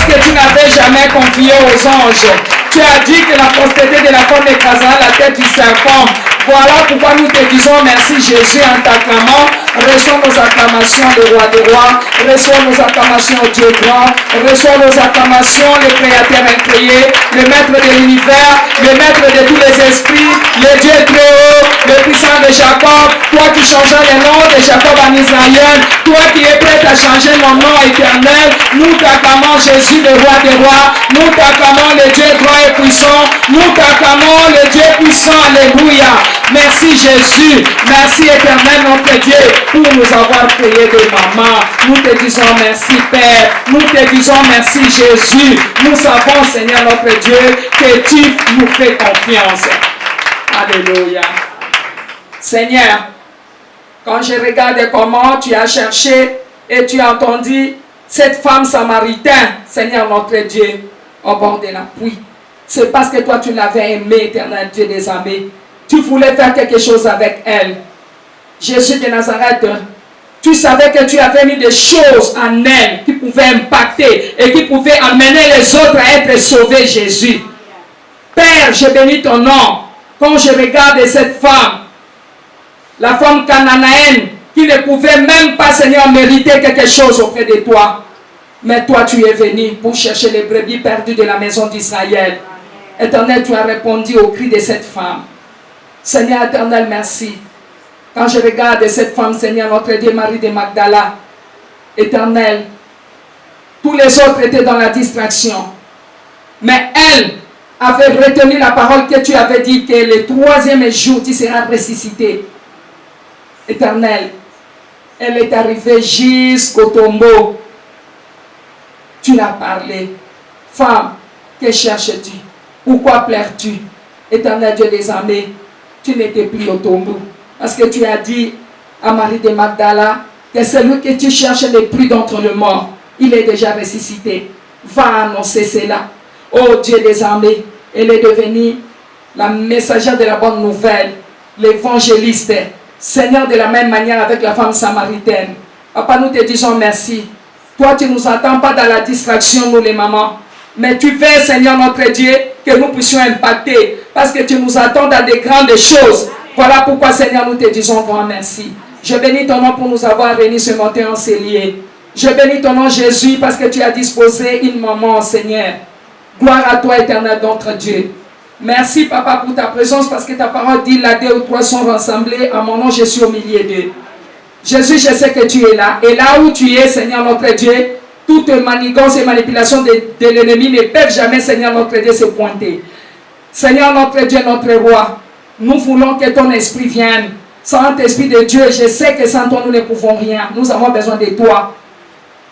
que tu n'avais jamais confié aux anges. Tu as dit que la postérité de la femme écrasera la tête du serpent. Voilà pourquoi nous te disons merci Jésus en t'acclamant. Reçois nos acclamations, le roi des rois. Reçois nos acclamations, Dieu grand. Reçois nos acclamations, le créateur incréé, le maître de l'univers, le maître de tous les esprits, le Dieu très haut, le puissant de Jacob. Toi qui changeas le nom de Jacob en Israël. Toi qui es prêt à changer mon nom éternel. Nous t'acclamons Jésus, le roi des rois. Nous t'acclamons le Dieu grand et puissant. Nous t'acclamons le Dieu puissant. Alléluia. Merci Jésus, merci éternel notre Dieu pour nous avoir créé de maman. Nous te disons merci Père, nous te disons merci Jésus. Nous savons Seigneur notre Dieu que tu nous fais confiance. Alléluia. Seigneur, quand je regarde comment tu as cherché et tu as entendu cette femme samaritaine, Seigneur notre Dieu, au bord de la pluie, c'est parce que toi tu l'avais aimée, éternel Dieu des armées. Tu voulais faire quelque chose avec elle. Jésus de Nazareth, tu savais que tu avais mis des choses en elle qui pouvaient impacter et qui pouvaient amener les autres à être sauvés, Jésus. Père, je bénis ton nom. Quand je regarde cette femme, la femme cananéenne, qui ne pouvait même pas, Seigneur, mériter quelque chose auprès de toi. Mais toi, tu es venu pour chercher les brebis perdues de la maison d'Israël. Éternel, tu as répondu au cri de cette femme. Seigneur éternel, merci. Quand je regarde cette femme, Seigneur, notre Dieu, Marie de Magdala, éternel, tous les autres étaient dans la distraction. Mais elle avait retenu la parole que tu avais dit que le 3e jour, tu seras ressuscité. Éternel, elle est arrivée jusqu'au tombeau. Tu l'as parlé. Femme, que cherches-tu? Pourquoi pleures-tu? Éternel Dieu des armées, tu n'étais plus au tombeau. Parce que tu as dit à Marie de Magdala que celui que tu cherches le plus d'entre les morts, il est déjà ressuscité. Va annoncer cela. Oh Dieu des armées, elle est devenue la messagère de la bonne nouvelle, l'évangéliste. Seigneur, de la même manière avec la femme samaritaine. Papa, nous te disons merci. Toi, tu ne nous attends pas dans la distraction, nous les mamans. Mais tu veux, Seigneur notre Dieu, que nous puissions impacter. Parce que tu nous attends dans des grandes choses. Voilà pourquoi, Seigneur, nous te disons grand merci. Je bénis ton nom pour nous avoir réunis ce matin en ces lieux. Je bénis ton nom, Jésus, parce que tu as disposé une maman, Seigneur. Gloire à toi, éternel, notre Dieu. Merci, Papa, pour ta présence, parce que ta parole dit, là, 2 ou 3 sont rassemblés. À mon nom, je suis au milieu d'eux. Jésus, je sais que tu es là. Et là où tu es, Seigneur, notre Dieu, toute manigance et manipulation de l'ennemi ne peuvent jamais, Seigneur, notre Dieu, se pointer. Seigneur, notre Dieu, notre roi, nous voulons que ton esprit vienne. Saint-Esprit de Dieu, je sais que sans toi, nous ne pouvons rien. Nous avons besoin de toi.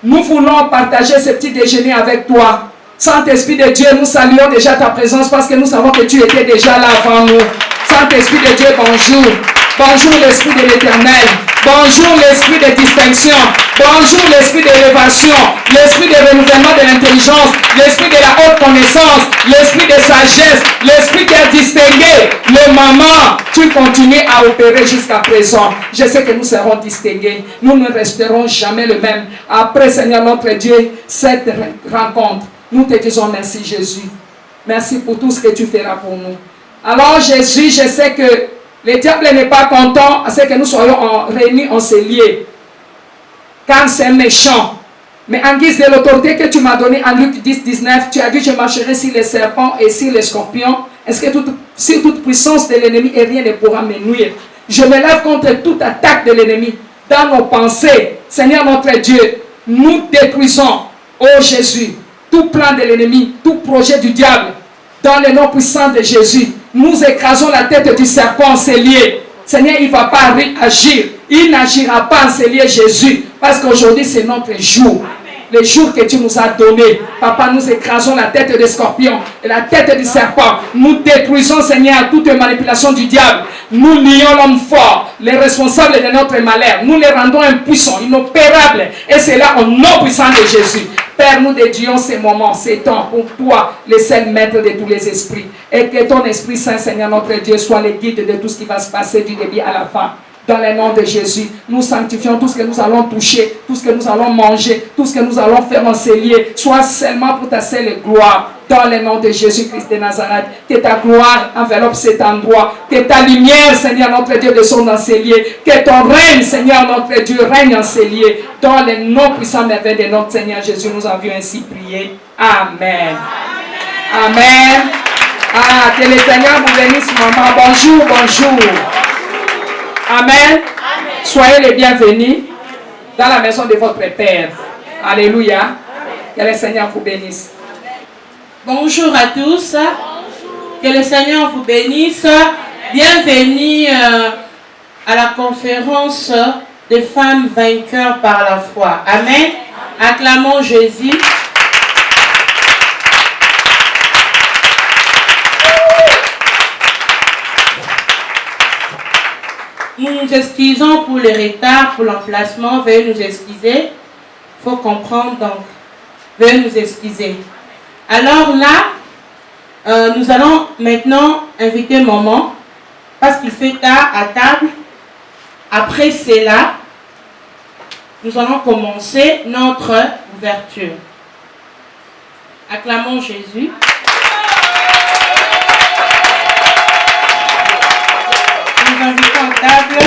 Nous voulons partager ce petit déjeuner avec toi. Saint-Esprit de Dieu, nous saluons déjà ta présence parce que nous savons que tu étais déjà là avant nous. Saint-Esprit de Dieu, bonjour. Bonjour l'Esprit de l'Éternel. Bonjour l'Esprit de distinction. Bonjour l'Esprit d'élévation. L'Esprit de renouvellement de l'intelligence. L'Esprit de la haute connaissance. L'Esprit de sagesse. L'Esprit qui a distingué. Le moment, tu continues à opérer jusqu'à présent. Je sais que nous serons distingués. Nous ne resterons jamais le même. Après, Seigneur notre Dieu, cette rencontre, nous te disons merci Jésus. Merci pour tout ce que tu feras pour nous. Alors Jésus, je sais que le diable n'est pas content à ce que nous soyons réunis en ces lieux. Car c'est méchant. Mais en guise de l'autorité que tu m'as donnée en Luc 10, 19, tu as dit je marcherai sur les serpents et sur les scorpions. Est-ce que sur toute puissance de l'ennemi et rien ne pourra me nuire? Je me lève contre toute attaque de l'ennemi. Dans nos pensées, Seigneur notre Dieu, nous détruisons, oh Jésus, tout plan de l'ennemi, tout projet du diable. Dans le nom puissant de Jésus, nous écrasons la tête du serpent en ces lieux. Seigneur, il ne va pas agir. Il n'agira pas en ces lieux, Jésus. Parce qu'aujourd'hui, c'est notre jour. Le jour que tu nous as donné. Papa, nous écrasons la tête des scorpions et la tête du serpent. Nous détruisons, Seigneur, toute manipulation du diable. Nous lions l'homme fort, les responsables de notre malheur. Nous les rendons impuissants, inopérables. Et c'est là au nom puissant de Jésus. Père, nous dédions ces moments, ces temps pour toi, le seul maître de tous les esprits. Et que ton Esprit Saint, Seigneur notre Dieu, soit le guide de tout ce qui va se passer du début à la fin. Dans le nom de Jésus, nous sanctifions tout ce que nous allons toucher, tout ce que nous allons manger, tout ce que nous allons faire en ces lieux, soit seulement pour ta seule gloire. Dans le nom de Jésus-Christ de Nazareth, que ta gloire enveloppe cet endroit, que ta lumière, Seigneur notre Dieu, descende dans ces lieux, que ton règne, Seigneur notre Dieu, règne en ces lieux. Dans le nom puissant merveille de notre Seigneur Jésus, nous avions ainsi prié. Amen. Amen. Ah, que le Seigneur vous bénisse, maman. Bonjour, bonjour. Amen. Soyez les bienvenus dans la maison de votre Père. Alléluia. Que le Seigneur vous bénisse. Bonjour à tous. Que le Seigneur vous bénisse. Bienvenue à la conférence des femmes vainqueurs par la foi. Amen. Acclamons Jésus. Nous nous excusons pour le retard, pour l'emplacement. Veuillez nous excuser. Il faut comprendre, donc veuillez nous excuser. Alors là, nous allons maintenant inviter maman, parce qu'il fait tard à table. Après cela, nous allons commencer notre ouverture. Acclamons Jésus. Nous invitons à table.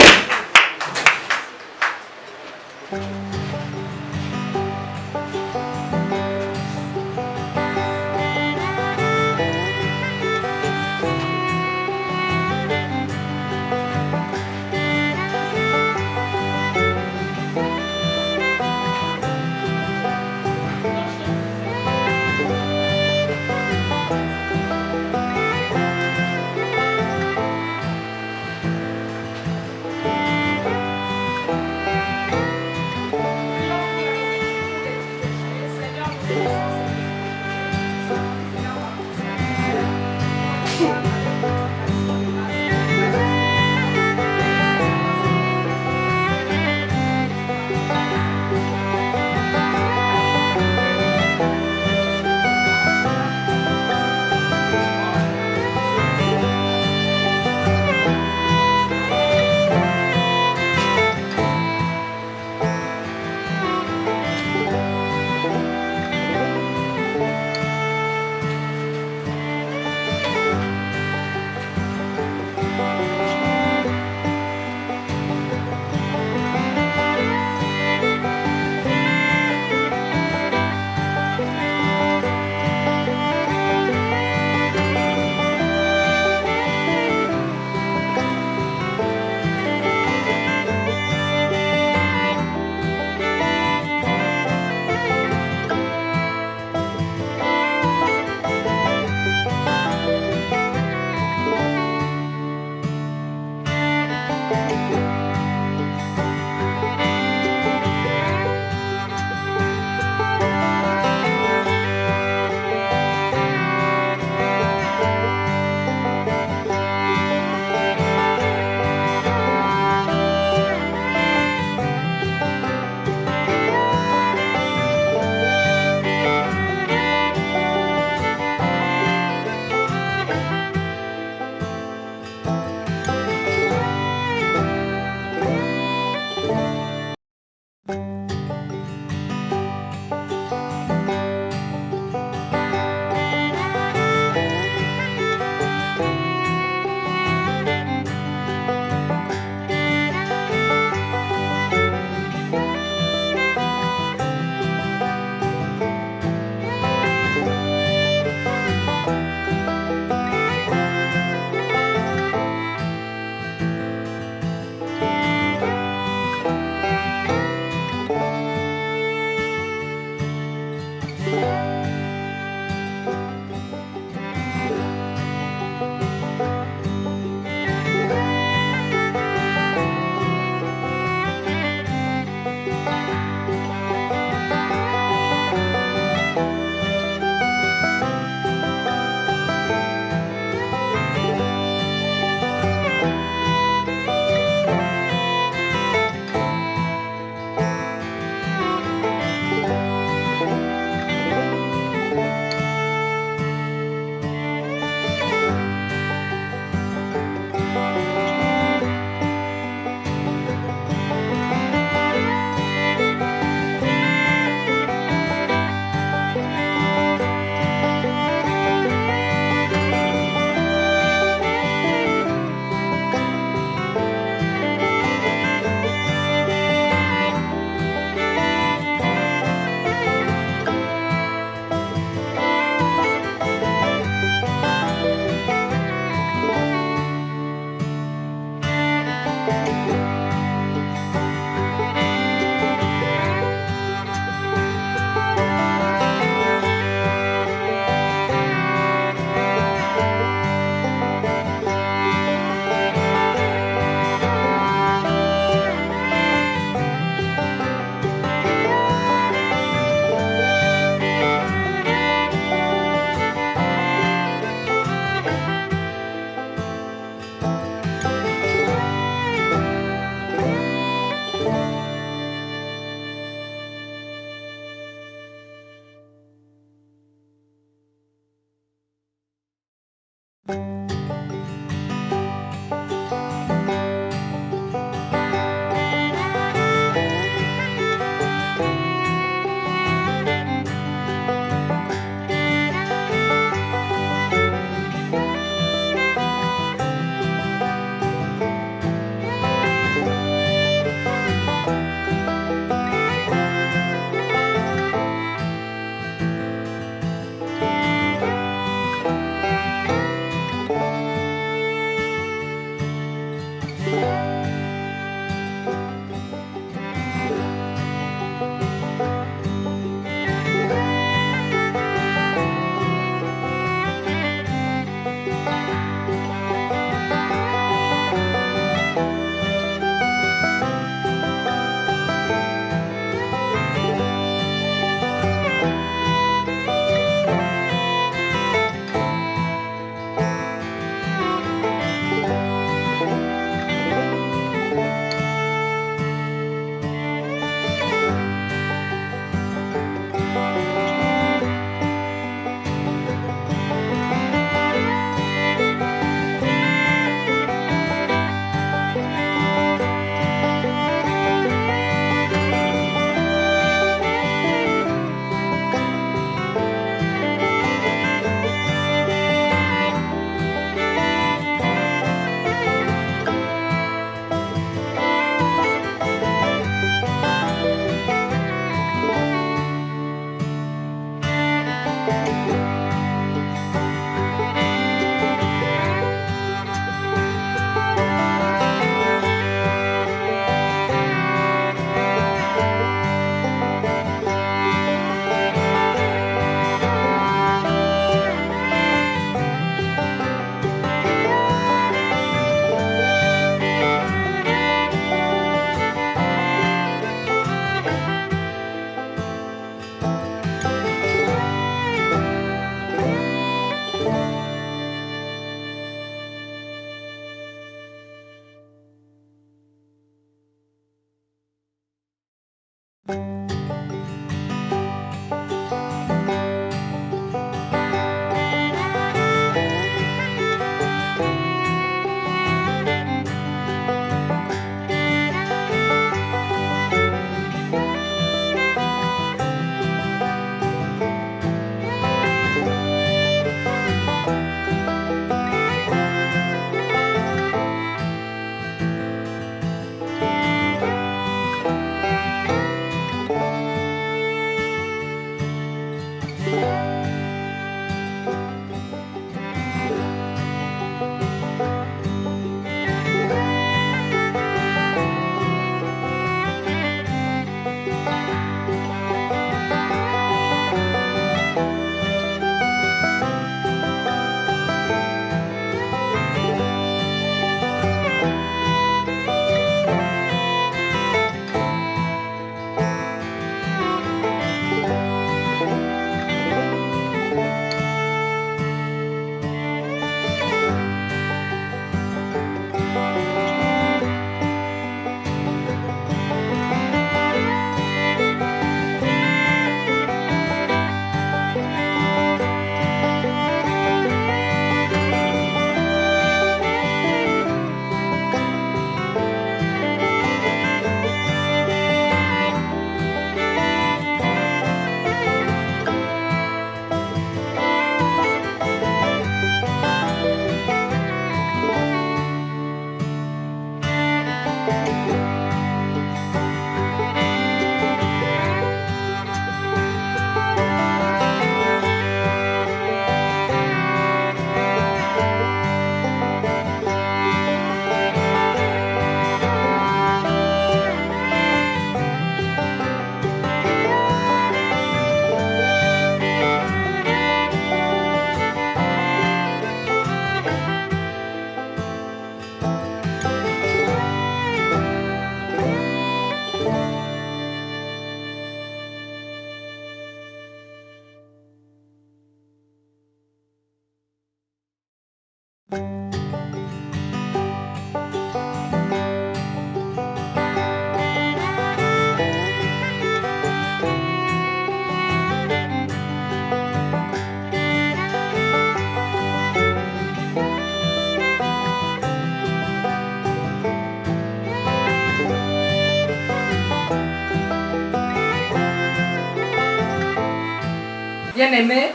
Bien-aimés,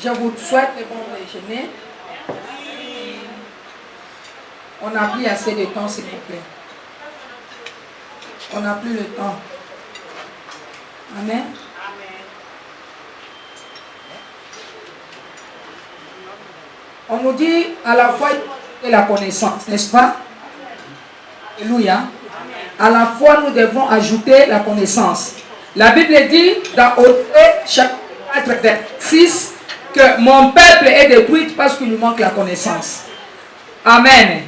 je vous souhaite le bon déjeuner. On n'a plus assez de temps, s'il vous plaît. On n'a plus le temps. Amen. On nous dit à la fois et la connaissance, n'est-ce pas? Alléluia. À la fois, nous devons ajouter la connaissance. La Bible dit dans Osée, chapitre 4, verset 6, que mon peuple est détruit parce qu'il lui manque la connaissance. Amen.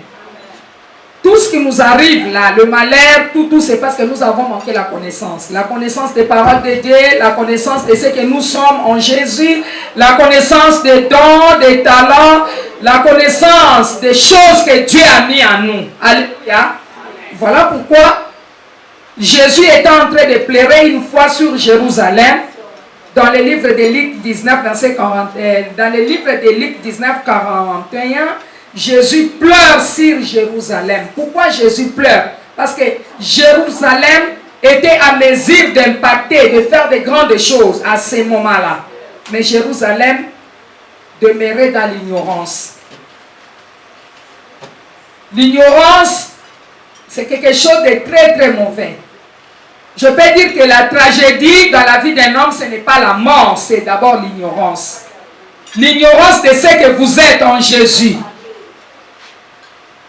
Tout ce qui nous arrive là, le malheur, tout, c'est parce que nous avons manqué la connaissance. La connaissance des paroles de Dieu, la connaissance de ce que nous sommes en Jésus, la connaissance des dons, des talents, la connaissance des choses que Dieu a mis en nous. Alléluia. Voilà pourquoi Jésus était en train de pleurer une fois sur Jérusalem. Dans le livre de Luc 19, verset 41, dans le livre de Luc 19, 41, Jésus pleure sur Jérusalem. Pourquoi Jésus pleure? Parce que Jérusalem était à mesure d'impacter, de faire de grandes choses à ce moment-là. Mais Jérusalem demeurait dans l'ignorance. L'ignorance, c'est quelque chose de très très mauvais. Je peux dire que la tragédie dans la vie d'un homme, ce n'est pas la mort, c'est d'abord l'ignorance. L'ignorance de ce que vous êtes en Jésus.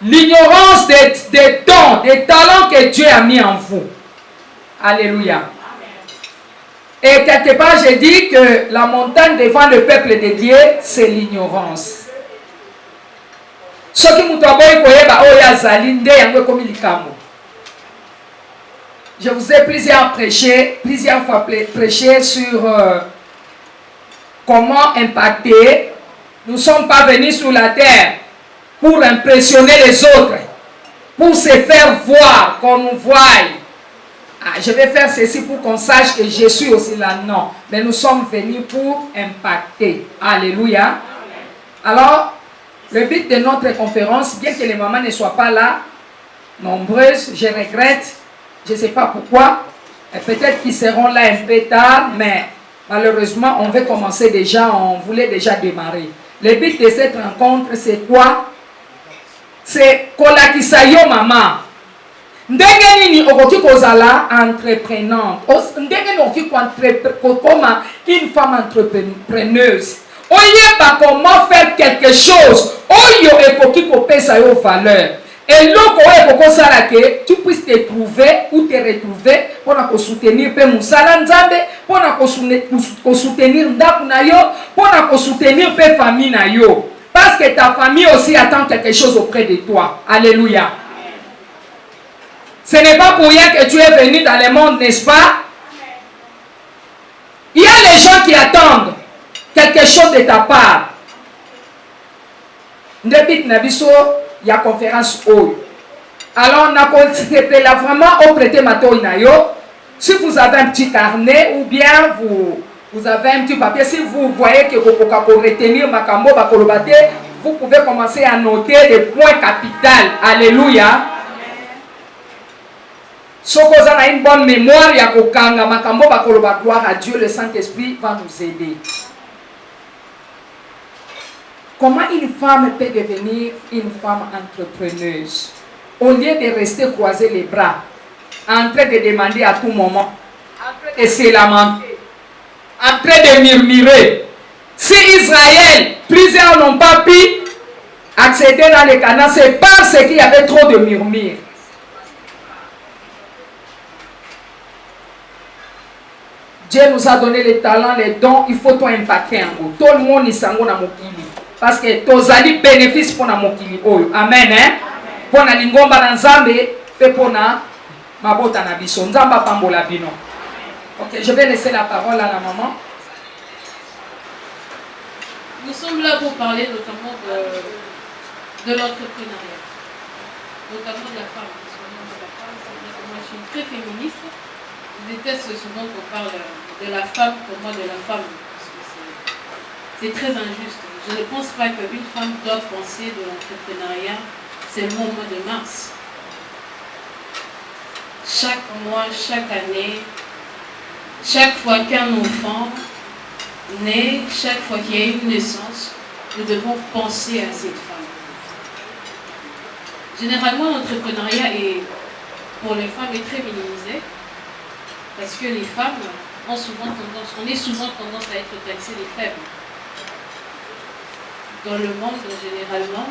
L'ignorance des dons, des talents que Dieu a mis en vous. Alléluia. Et quelque part, je dis que la montagne devant le peuple de Dieu, c'est l'ignorance. Ce qui nous Je vous ai plusieurs fois prêché sur comment impacter. Nous ne sommes pas venus sur la terre pour impressionner les autres, pour se faire voir, qu'on nous voie. Ah, je vais faire ceci pour qu'on sache que je suis aussi là. Non, mais nous sommes venus pour impacter. Alléluia. Alors, le but de notre conférence, bien que les mamans ne soient pas là, nombreuses, je regrette. Je ne sais pas pourquoi. Peut-être qu'ils seront là un peu tard, mais malheureusement, on veut commencer déjà, on voulait déjà démarrer. Le but de cette rencontre, c'est quoi? C'est kolakisa yo mama. Ndenge nini okoki kozala entreprenante. Ndenge nini okoki koma une femme entrepreneuse. Oyeba comment faire quelque chose. Oyo ekoki kopesa yo valeur. Et loko eko sala que tu puisses te trouver ou te retrouver pour soutenir pe musala nzambe, pour soutenir ndaku na yo, pour soutenir pe famille na yo. Parce que ta famille aussi attend quelque chose auprès de toi. Alléluia. Ce n'est pas pour rien que tu es venu dans le monde, n'est-ce pas? Il y a les gens qui attendent quelque chose de ta part. Ndebit nabiso ya conférence haut. Alors on a continué là vraiment au prêter mato inayo. Si vous avez un petit carnet ou bien vous avez un petit papier, si vous voyez que vous pouvez retenir makambo bakolobate, vous pouvez commencer à noter des points capitaux. Alléluia. Si vous avez une bonne mémoire, ya kokanga makambo bakoloba, gloire à Dieu, le Saint-Esprit va nous aider. Comment une femme peut devenir une femme entrepreneuse? Au lieu de rester croiser les bras, en train de demander à tout moment, en train de se lamenter, en train de murmurer. Si Israël, plusieurs n'ont pas pu accéder dans les Canaan, c'est parce qu'il y avait trop de murmures. Dieu nous a donné les talents, les dons, il faut tout impacter en vous. Tout le monde est sango na mokili. Parce que tozali bénéfice pour na mokili oyo. Amen, hein? Pour na lingomba na nzambe, pe pour na mabota na biso. Nzamba pambola bino. Ok, je vais laisser la parole à la maman. Nous sommes là pour parler notamment de l'entrepreneuriat, notamment de la femme. Moi, je suis très féministe. Je déteste souvent qu'on parle de la femme pour moi, de la femme. Parce que c'est très injuste. Je ne pense pas qu'une femme doit penser de l'entrepreneuriat seulement au mois de mars. Chaque mois, chaque année, chaque fois qu'un enfant naît, chaque fois qu'il y a une naissance, nous devons penser à cette femme. Généralement, l'entrepreneuriat est pour les femmes est très minimisé parce que les femmes ont souvent tendance, on est souvent tendance à être taxées des faibles. Dans le monde, généralement,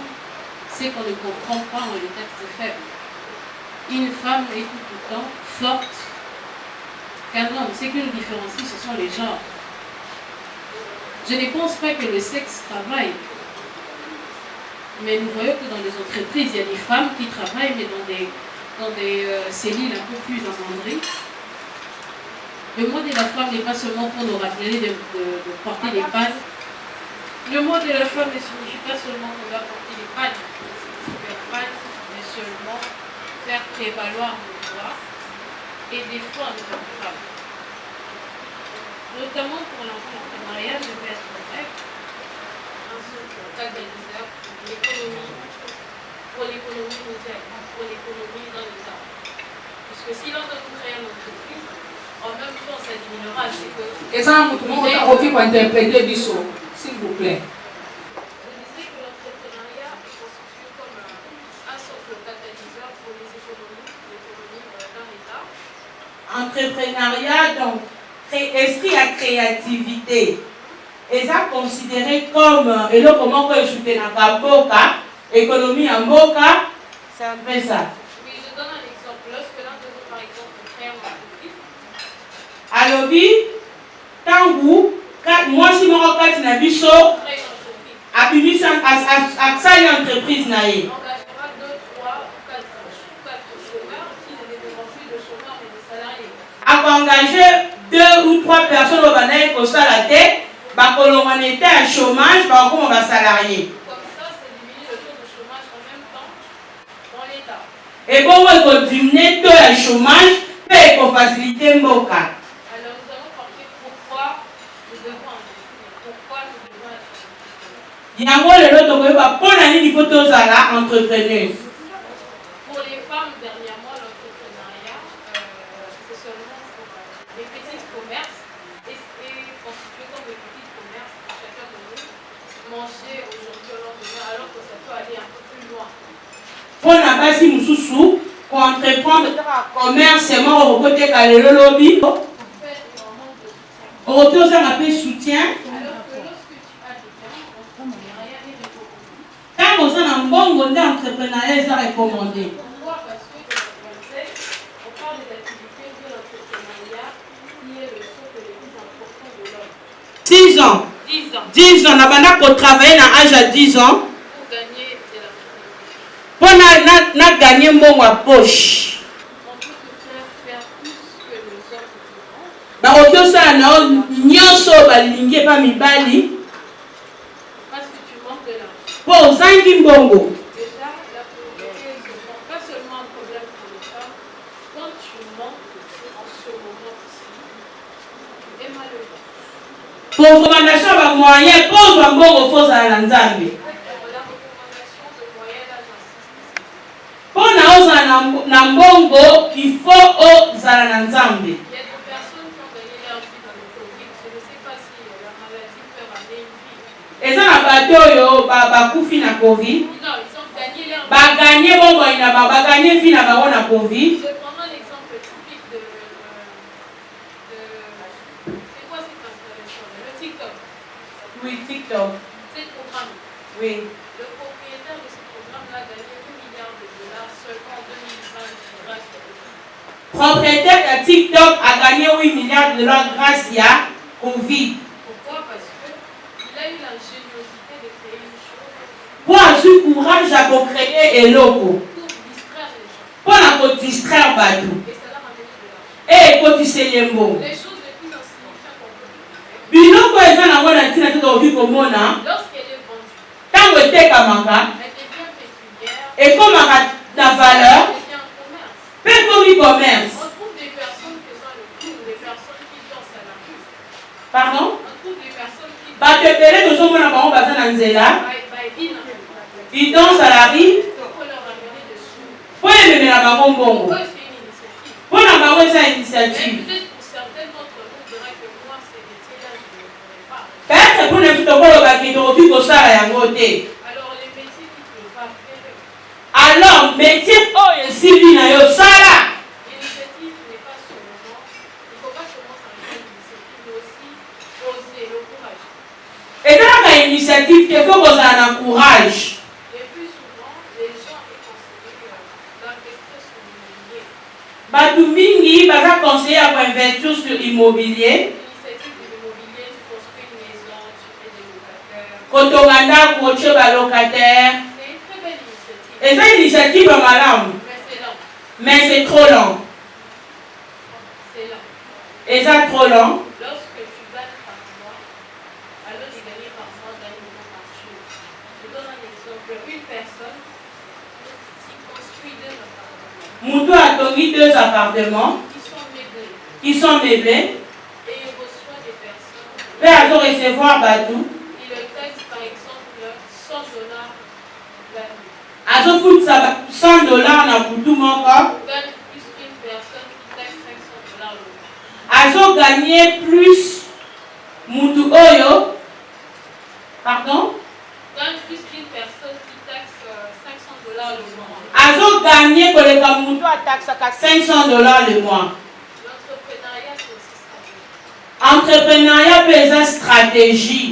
c'est qu'on ne comprend pas, on les taxe de faibles. Une femme est tout le temps forte qu'un homme. Ce qui nous différencie, ce sont les genres. Je ne pense pas que le sexe travaille. Mais nous voyons que dans les entreprises, il y a des femmes qui travaillent, mais dans des cellules un peu plus engendrées. Le mot de la femme n'est pas seulement pour nous rappeler de porter des pannes. Le mot de la femme ne signifie pas seulement qu'on doit porter des pannes, mais seulement faire prévaloir nos droits et défendre nos femmes. Notamment pour l'entrepreneuriat, je vais être bref. Un catalyseur pour l'économie mondiale, pour l'économie dans l'État. Parce que si l'on doit créer une entreprise, en même temps ça diminuera. C'est que. Et ça, tout le monde a aussi pour interpréter Bissot, s'il vous plaît. Je disais que l'entrepreneuriat est constitué comme un socle catalyseur pour l'économie dans l'État. Entrepreneuriat, donc, esprit à créativité. Et ça considéré comme, et là, comment je suis dans la boca, économie en boca, c'est un peu ça. Oui, je donne un exemple. Lorsque l'un de vous, par exemple, crée une entreprise. Alors, tangu, moi, si mon repas, na biso, a bibi sans accès à l'entreprise naïe. Engagera 2, 3 ou 4 chômeurs qui ne devront plus de chômeurs mais de salariés. A engager 2 ou 3 personnes au banaï pour ça la tête, on était à chômage, comme on va salarié. Comme ça diminue le taux de chômage en même temps dans l'État. Et bon, on va diminuer le taux de chômage pour faciliter Mboka. Alors nous allons parler pourquoi nous devons Il y a un entrepreneuse. Pour les femmes, dernièrement, l'entrepreneuriat, c'est seulement pour les petits commerces et constitué comme des petits commerces pour chacun de nous, manger aujourd'hui au lendemain, alors que ça peut aller un peu plus loin. Pour la base, nous pour entreprendre commerce, c'est moi au côté de le lobby. On retrouve ça appelé soutien. Alors que lorsque tu as des gens, rien n'est recommandé. Quand on a un bon monde d'entrepreneuriat, c'est recommandé. Pourquoi? Parce que on parle des activités de l'entrepreneuriat qui est le socle le plus important de l'homme. 6 ans. 10 ans. 10 ans. On a pour travailler à l'âge de 10 ans. Pour gagner de la Pour gagner un bon à poche. On peut te faire plus que les hommes qui Parce que tu manques de l'argent. pour Zangi Mbongo. Déjà, la pauvreté n'est pas seulement un problème pour les femmes. Quand tu manques en ce moment-ci, tu es malheureux. Pour recommandation de moyens, pose un bon repos à la Nzambe. La recommandation de moyen d'âge insiste. Pour na mbongo, il faut aux Nzambe. Il y a des personnes qui ont gagné leur vie dans le Covid. Je ne sais pas si la maladie peut ramener une vie. Et ça, na bateau bakufi na Covid. Non, ils ont gagné leur vie. Bagagné bongo ina bagagné vie na bango na Covid. Je prends l'exemple typique de c'est quoi cette installation? Le TikTok. Oui, TikTok. C'est le programme. Oui. Le propriétaire de ce programme-là a gagné 2 milliards de dollars seulement en 2020 grâce au Covid. Propriétaire de TikTok a gagné 8 milliards de dollars grâce à Covid. Pourquoi? Parce qu'il a eu l'ingéniosité de créer une chose Pour avoir le courage à créer un logo. pour distraire les gens. Pour la distraire Badou. Et ça l'a ramené de l'argent. Et quand tu sais les mots. Les choses les plus insignifiantes qu'on peut faire. Biloko eza na wana tina to obi komona. Lorsqu'elle est vendue, Tango etekamaka. elle devient pécuniaire. Ekomaka na valeur. Elle devient un commerce. Pe komi commerce. On trouve des personnes faisant le cours, des personnes qui dansent à la rue. Pardon? On trouve des personnes qui Bato ebele tozomona bango baza na nzela. Ils dansent à la rue. pour leur ramener dessus. Po ememela bango mbongo. Pourquoi c'est une initiative? Po na bango eza Mais initiative. peut-être pour certaines d'entre vous, je dirais que moi, ces métiers-là, je ne les ferai pas. Peut-être pour na fito kolobaki tokoki kosala yango te. Alors, les métiers qui ne peuvent pas faire, Alors métier oyo esimbi na yo sala. Batumingi va conseiller à investir sur l'immobilier. Quand on a coaché les locataires. Et ça, une initiative à madame. Mais c'est trop long. Et ça, trop long. Lorsque tu gagnes par mois, alors tu gagnes par mois dans le moment marché. Je donne un exemple. Une personne qui construit 2 appartements. Moutou a donné 2 appartements. Qui sont meublés. Et il reçoit des personnes. Peut à recevoir Badou. Il le taxe par exemple $100 l'année. À ce foot, $100 dans Boutou mon corps. Gagne plus qu'une personne qui taxe $500 le mois. Azo gagné plus Moutou Oyo. Pardon? Gagne plus qu'une personne qui taxe $500 le mois. Azo gagné pour les Moutou à taxe à $500 le mois. L'entrepreneuriat, c'est aussi stratégique. Entrepreneuriat, c'est une stratégie.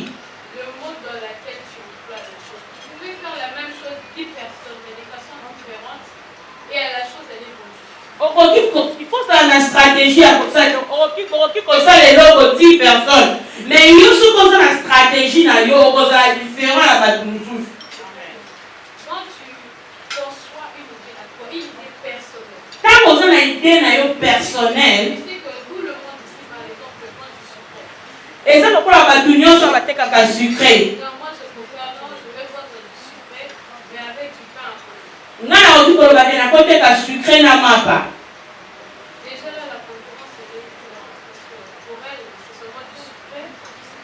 Le monde dans lequel tu emploies la chose. Vous pouvez faire la même chose 10 personnes, mais de façon différente, et à la chose, elle évolue. Il faut ça une stratégie à ça. Ça les logos 10 personnes. Mais il y a aussi une stratégie dans yo la différent à Badounou. Quand tu conçois une idée à toi, une idée personnelle. Quand vous avez une idée personnelle. Tu sais que tout le monde ici, par exemple, le monde du sucre. Et ça pourquoi la Badounou sur la tête à sucré. Donc moi je préfère non, je vais vendre du sucré, mais avec du pain à côté. Nga na odi ko ba na côté ka sucré na mapa. Déjà là la concurrence est différente parce que pour elle c'est seulement du sucré,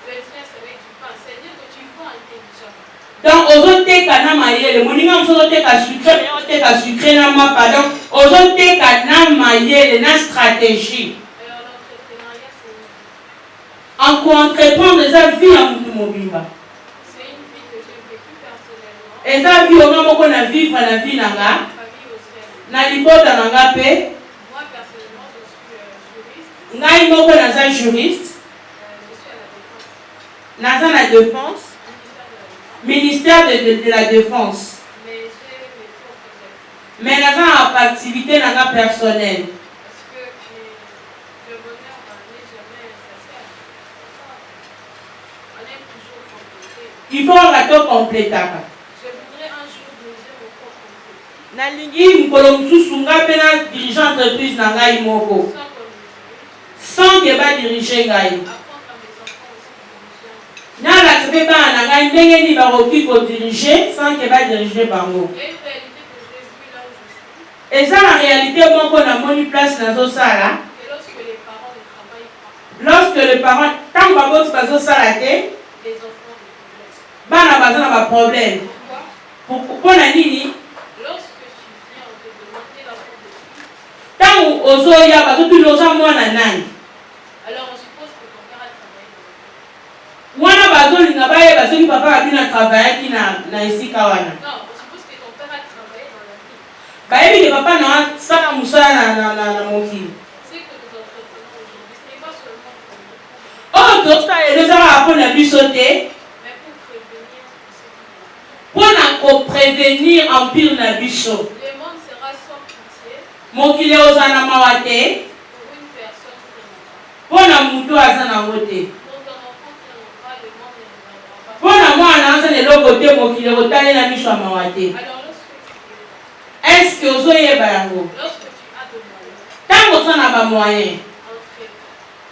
le tien c'est avec du pain. C'est-à-dire que tu vends intelligemment. Donc ozote kana mayele moninga msozote ka sucré mais ote ka sucré na mapa. Donc ozote kana mayele na stratégie. Alors l'entrepreneuriat c'est une vie. En entreprendre sa vie à mutu mobimba. C'est une vie que j'ai vécue personnellement. Et ça vie au moment qu'on a vivre la vie nanga. Famille aussi. Na libota nanga pe. Moi personnellement je suis juriste. Ngai moko naza juriste. Je suis à la défense. Naza la défense. Ministère de la défense. Mais j'ai mes propres activités. Mais naza activité nanga personnelle. Parce que le bonheur n'est jamais social. On aime toujours compléter. Il faut rato compléter. Je voudrais un jour diriger mon propre entreprise. Nalingi mkolo mususu nga pe na dirigeant entreprise na ngai moko. Sans que ba diriger ngai. Apprendre à mes enfants aussi de diriger. Na la tebe ba na ngai ndenge ni ba koki ko diriger sans que ba diriger bango. Il y a une réalité que j'ai vue là où je suis. Et ça la réalité moko na moni place na zo sala. Et lorsque les parents ne travaillent pas, Lorsque les parents tant ba boti ba zo sala te, les enfants ont des problèmes. bana baza na ba problème. Pourquoi? Pour na nini? Lorsque tu viens, on te demande la forme de vie. Tant ozoya ba zo tuloza mwana nani. Alors on suppose que ton père a travaillé dans le pays. Wana bazolinga bayeba soki papa abina travaillaki na esika wana. Non, on suppose que ton père a travaillé dans la vie. Bayebi ke papa na sala musala na mokili. C'est que nous entreprenons aujourd'hui, ce n'est pas seulement pour nous, Oh, tosa elezaka mpona biso te. mais pour prévenir ce qui vient. Mpona koprevenir empire na biso. Le monde sera sans pitié Mokili oza na mawa te. pour une personne qui n'en a pas. Mpona mutu aza nango te. Pour ton enfant qui n'en a pas, le monde ne l'en aura pas. Mpona mwana aza na eloko te mokili ekotalela miso ya mawa te. Alors lorsque tu es, Est-ce que ozoyeba yango? lorsque tu as de moyens, Ntango oza na bamoyen entreprends.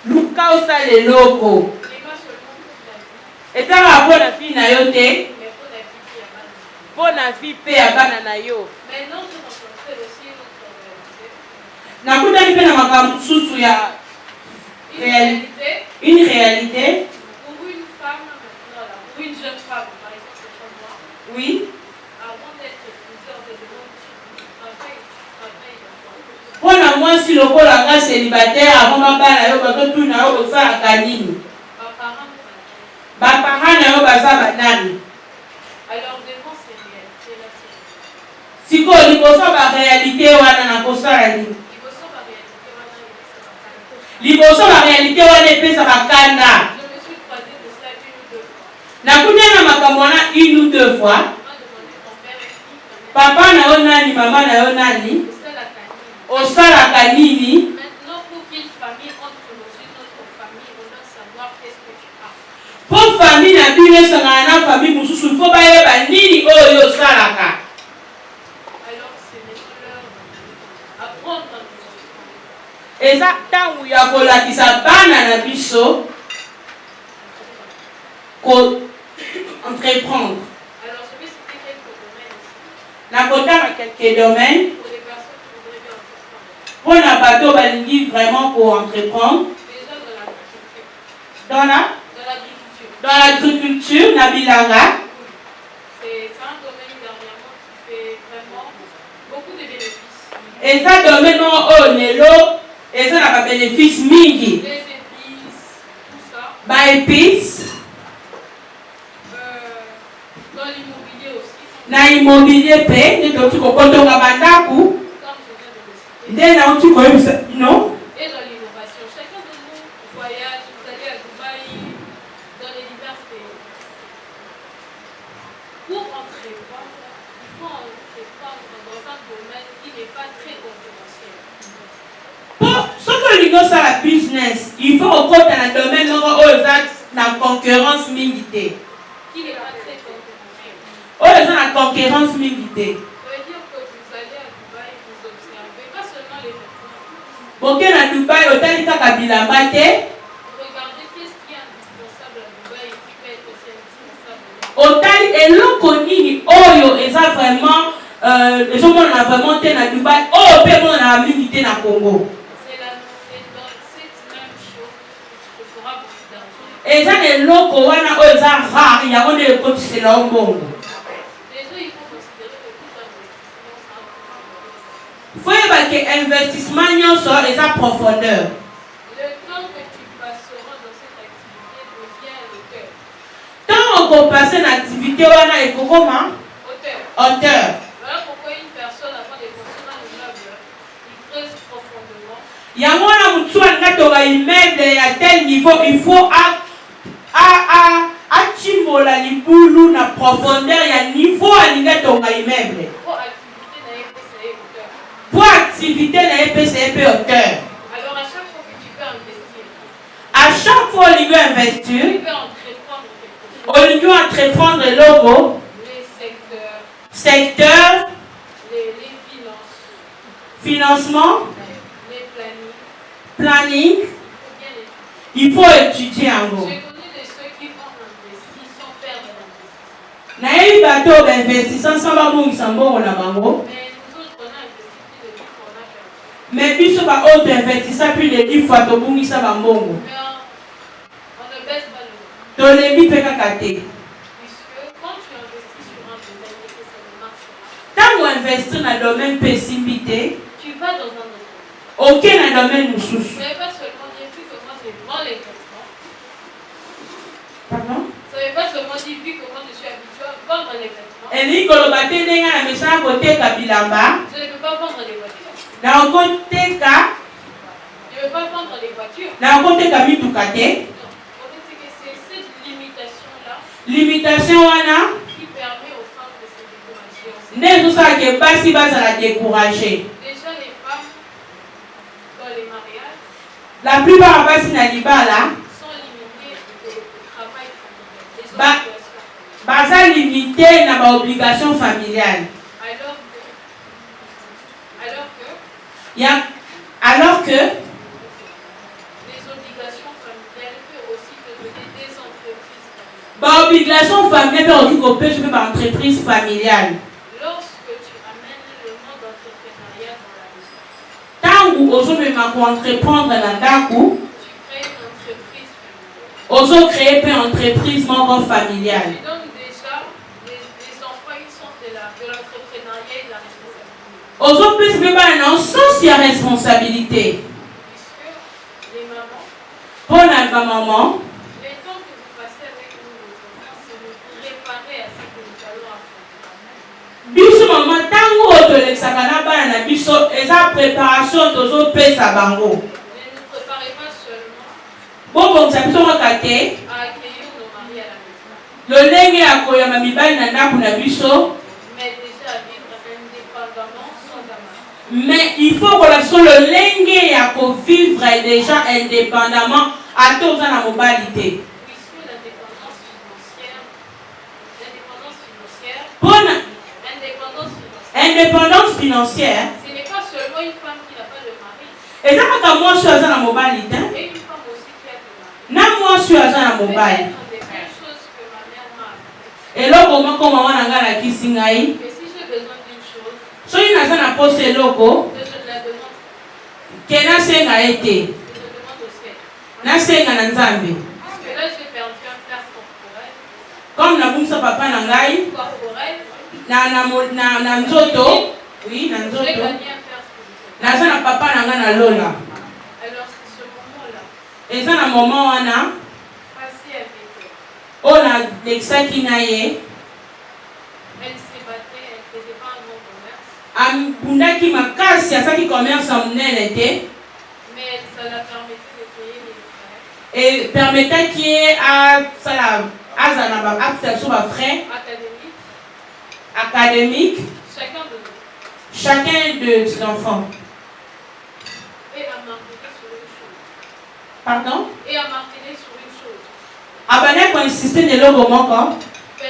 luka osala eloko. Ce n'est pas seulement pour ta vie, ezaka mpona fille na yo te. mais pour la vie qui est mal. Mpona fille mpe ya bana na yo. Maintenant, j'ai rencontré aussi une autre réalité. nakutani mpe na makambo mosusu ya Une réalité une réalité. pour une femme, non, là, pour une jeune femme, par exemple, c'est comme moi, Oui. avant d'être plusieurs de demande, travail, d'enfant. mpona mwasi lokola nga célibataire avant babana yo bazotuna yo kosalaka nini. Ma parent, baparent na yo baza banani. alors devant ces réalités-là, c'est sikoyo liboso baréalité wana na kosala nini. Liboso baréalité wana epesaka kanda. je me suis croisée de cela une ou deux fois. nakutana makambo wana une ou deux fois. On m'a demandé ton père est qui, papa na yo nani, mama na yo nani, c'est la canine. osalaka nini. eza ntango ya kolakisa bana na biso entreprendre. Alors, je vais citer quelques domaines ici. Na kotanga quelques domaines Pour les personnes qui voudraient bien entreprendre. pour na bateau balingi vraiment pour entreprendre. Déjà dans l'agriculture. Dans l'agriculture, na bilanga. C'est un domaine dernièrement qui fait vraiment beaucoup de bénéfices. Et ça domaine au lelo, et ça n'a pas bénéfice mingi. Les épices, tout ça. Ba épices. Dans l'immobilier aussi. Na immobilier pe, ne to tuko kotonga bandaku. Comme je viens de le citer. Nde na utuko yebisa, non? Et dans l'innovation. Chacun de nous voyage, vous allez à Dubaï, dans les divers pays. Pour entreprendre, il faut entreprendre dans un domaine qui n'est pas très concurrentiel. Pour ce que l'union ça la business, il faut au côté dans le domaine où la concurrence militaire. Qui n'est pas très concurrentiel. Où la concurrence militaire. Ça veut dire que vous allez à Dubaï, vous observez, pas seulement les vêtements. Bon, à Dubaï, autant que bilamba te. Regardez qu'est-ce qui est indispensable à Dubaï et qui peut être aussi indispensable. Autant eloko nini oyo eza vraiment les gens on a vraiment été à Dubaï, oh pe on a milité na Congo. C'est dans cette même chose que fera beaucoup d'argent. Et ça eloko wana oyo eza rare, ya on est comme c'est là au monde. Déjà, il faut considérer que tout investissement, ça a un Faut y que investissement nyonso eza profondeur. Le temps que tu passeras dans cette activité devient le cœur. Tant qu'on passe une activité wana et comment hauteur. Voilà pourquoi une personne avant de construire un immeuble, il creuse profondément. Yango na mutu anatonga immeuble à tel niveau, il faut achimbola libulu na profondeur ya niveau alinga tonga immeuble. Pour activité na EPCP hauteur. Alors à chaque fois que tu peux investir, à chaque fois il veut investir, tu peux entreprendre quelque chose. il veut entreprendre le logo, Les secteur, les finances, financement, les planning, il faut bien étudier. il faut étudier en gros. J'ai connu de ceux qui vont investir sans perdre l'investissement. Na yebi bato investissant sans babongisa mbongo na bango. Mais biso ba autre investisseur plus de 10 fois to bungisa ba mbongo. Mais on ne baisse pas le nom. To lebi pe kaka te. Puisque quand tu investis sur un domaine et que ça ne marche pas, Tango investir na domaine pessimbi te, tu vas dans un autre domaine. OK na domaine mususu. Ça ne veut pas seulement dire vu que moi je vends les vêtements. Pardon? Ça ne veut pas seulement dire vu que moi je suis habitué à vendre les vêtements. Eli koloba te ndenga na mesana koteka bilamba. Je ne peux pas vendre les voitures. Na okoteka, Je ne veux pas vendre les voitures. na okoteka mituka te. Non. En fait, c'est que c'est cette limitation-là Limitation wana qui permet aux femmes de se décourager. nde ezosala ke basi bazala découragé. Déjà, les femmes, dans les mariages, La plupart ya basi na libala sont limitées au travail familial. Les Bah. obligations. baza limité na baobligation familiale. Alors que les obligations familiales peuvent aussi te donner des entreprises familiales. baobligation familiale mpe okoki kopesa mpe baentreprise familiale. Lorsque tu amènes le monde d'entrepreneuriat dans la maison, Ntango ozomema koentreprendre na ndako, tu crées une entreprise familiale. ozocrée mpe entreprise moko familiale. Tu donnes déjà les enfants une sorte de l'entrepreneuriat et de la responsabilité. Ozopesa mpe bana na sens ya responsabilité. Puisque les mamans, Mpo na bamaman, le temps que vous passez avec nous, les enfants, c'est nous préparer à ce que nous allons affronter. biso mama ntango oyo tolekisaka na bana na biso eza préparation tozopesa bango. Ne nous préparez pas seulement bobongisa biso kaka te à accueillir nos maris à la maison, lolenge ya koyamba mibali na ndako na biso, mais déjà à vivre indépendamment sans amarre. mais il faut kolakisa lolenge ya kovivre déjà indépendamment ata oza na mobali te. Puisque l'indépendance financière, Mpona indépendance financière, indépendance financière ce n'est pas seulement une femme qui n'a pas de mari. Et ça, quand moi, je suis à la mobile, Et une femme aussi qui a été mariée. non, moi, je suis à la mobile. Peut-être des choses que ma mère m'a appris. Et là, comment maman a gagné la kissingaï? Et si j'ai besoin d'une chose, So, il y a un poste loco, que je la demande, qui n'a senga été, que je demande au ciel. n'a senga nanzambi. Parce que là, j'ai perdu un père corporel. Comme na bumsa papa nangai, Corporel. na nzoto, oui, na J'ai nzoto. gagné un père spirituel. Na sana papa nanga na lola. Alors, c'est ce moment-là, Et ça, na moment wana, passé avec elle. on a l'exaki na ye, Elle s'est battue, elle ne faisait pas un bon commerce. ambundaki makasi asaki commerce en munene te. Mais ça l'a permettait de payer les frères Et permettait à ça azana ba after so ba frais académiques. académique Chacun de nous. chacun de ses enfants. Et à marteler sur une chose. Pardon? Et à marteler sur une chose. Abane ko insister de logo moko.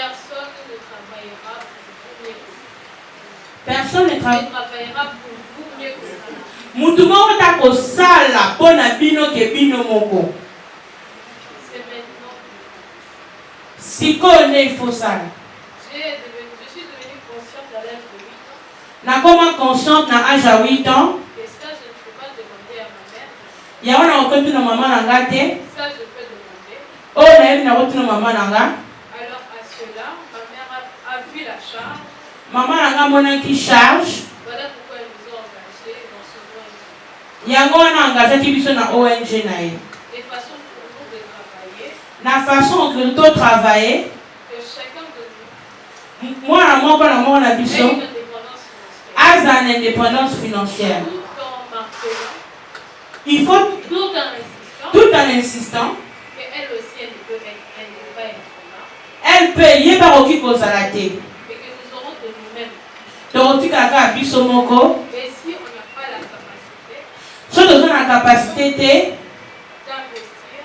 Personne ne travaillera pour vous mieux que vous. Personne ne travaille. Travaillera pour vous mieux que vous. Mutu moko ta ko sala pona bino ke bino moko. C'est maintenant. Siko ne il faut ça. Je suis devenue consciente à l'âge de 8 ans. Na koma consciente na âge à 8 ans. Et ça, je ne peux pas demander à ma mère. Ya wana okotu na mama na ngate. Ça, je peux demander. O na yebi na kotu na mama na nga. Alors, à cela, ma mère a vu la charge. Mama na nga mona ki charge. Voilà pourquoi elle nous a engagés dans ce monde. Yango wana engagé ki biso na ONG na ye. Les façons pour nous de travailler, Na façon que nous travailler. que chacun de nous Mwana moko na moko na ait biso. une indépendance financière. Aza na indépendance financière. Tout en martelant, Il faut, tout en insistant, tout en insistant, qu'elle aussi, elle ne peut pas être là. elle peut y avoir qui cause à la tête. Et que nous aurons de nous-mêmes. Donc, kaka biso moko. Et si on n'a pas la capacité Si on a la capacité d'investir,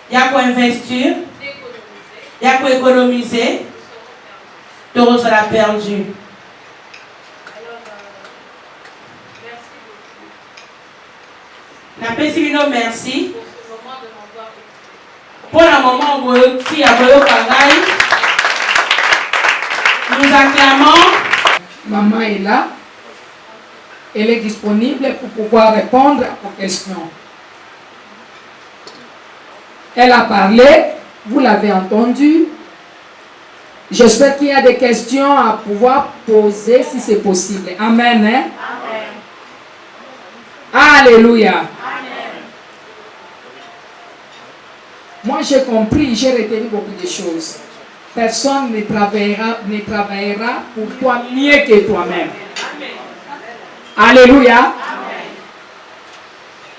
ya ko investir, d'économiser, ya ko économiser, nous serons perdus. donc ça l'a perdu. Alors, merci beaucoup Na pesi bino merci pour ce moment de m'avoir écouté. pour le moment où tu as voulu kangai. Nous acclamons. Maman est là. Elle est disponible pour pouvoir répondre à vos questions. Elle a parlé, vous l'avez entendu. J'espère qu'il y a des questions à pouvoir poser si c'est possible. Amen. Hein? Amen. Alléluia. Amen. Moi, j'ai compris, j'ai retenu beaucoup de choses. Personne ne travaillera pour toi mieux que toi-même. Alléluia.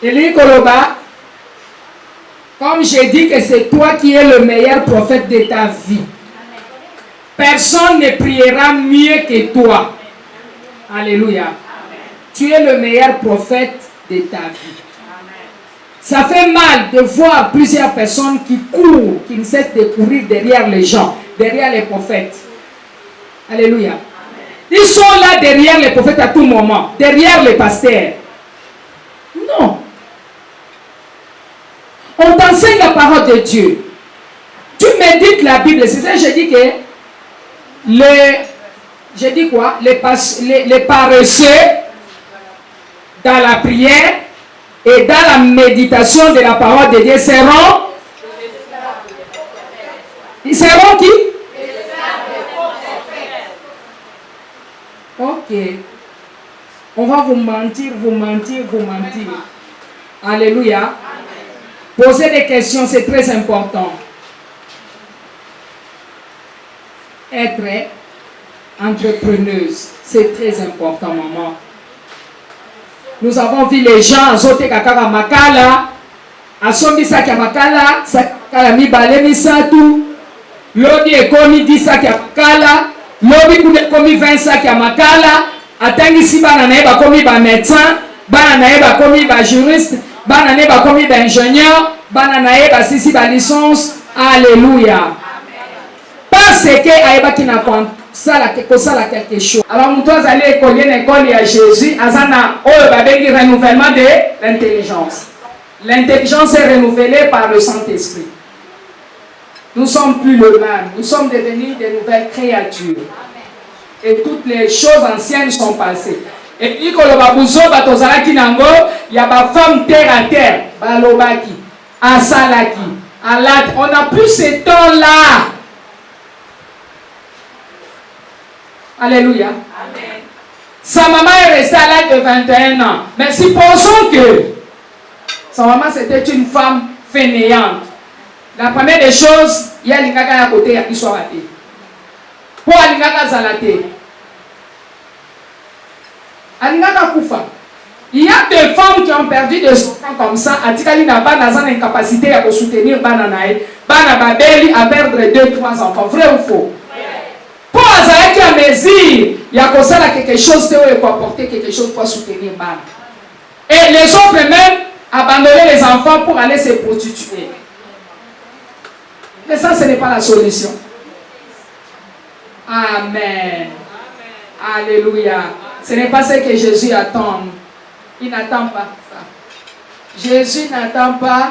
Eli Koloba, comme j'ai dit que c'est toi qui es le meilleur prophète de ta vie. Personne ne priera mieux que toi. Alléluia. Tu es le meilleur prophète de ta vie. Ça fait mal de voir plusieurs personnes qui courent, qui ne cessent de courir derrière les gens, derrière les prophètes. Alléluia. Ils sont là derrière les prophètes à tout moment, derrière les pasteurs. Non. On t'enseigne la parole de Dieu. Tu médites la Bible. C'est ça que je dis que les paresseux dans la prière et dans la méditation de la parole de Dieu seront. Ils seront qui? Ok. On va vous mentir. Alléluia. Poser des questions, c'est très important. Être entrepreneuse, c'est très important, maman. Nous avons vu les gens azote kakaka makala, asombi saki ya makala, sakala mibale misatu, lobi ekomi 10 saki ya makala, lobi kuna ekomi 20 saki ya makala, atangisi bana naye bakomi ba médecin, bana naye bakomi ba juriste, bana naye bakomi ba ingénieur, bana naye basisi ba licence. Alléluia. Parce que ayebaki na quelque chose. Alors, nous tous allons écouter l'école de Jésus, Azana, renouvellement de l'intelligence. L'intelligence est renouvelée par le Saint-Esprit. Nous ne sommes plus le même. Nous sommes devenus de nouvelles créatures. Et toutes les choses anciennes sont passées. Et puis, quand le babouzo, il y a des femmes terre à terre. Balobaki, Asalaki, Alat. On n'a plus ce temps-là. Alléluia. Amen. Sa maman est restée à l'âge de 21 ans. Mais supposons que sa maman c'était une femme fainéante. La première des choses, il y a l'ingaka à côté, il y a qui soit raté. Pour l'ingaka zalaté. Alingaka koufa. Il y a des femmes qui ont perdu des enfants comme ça. Atikali n'a pas l'incapacité à soutenir Bananae. Banababeli à perdre 2-3 enfants. Vrai ou faux? Pour Azaïki à mesure, il y a comme ça quelque chose pour apporter quelque chose pour soutenir Ban. Et les autres même abandonner les enfants pour aller se prostituer. Mais ça, ce n'est pas la solution. Amen. Alléluia. Ce n'est pas ce que Jésus attend. Il n'attend pas ça. Jésus n'attend pas